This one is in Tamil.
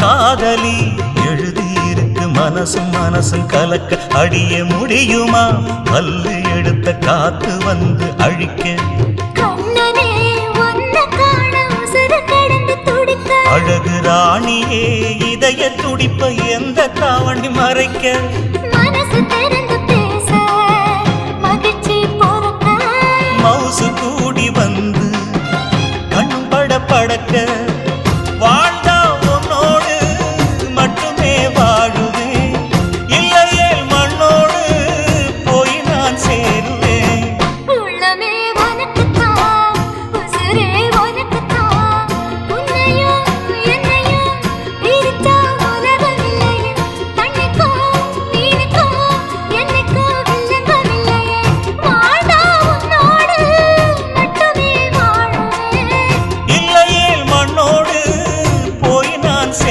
காதலி எழுதியிருக்கு மனசும் மனசும் கலக்க அடிய முடியுமா பல்லு எடுத்த காத்து வந்து அழிக்க அழகு ராணியே இதய துடிப்ப எந்த தாவணி மறைக்க மனசு திறந்து பேச மகிழ்ச்சி பொறுக்க மவுசு கூடி வந்து கண் பட படக்க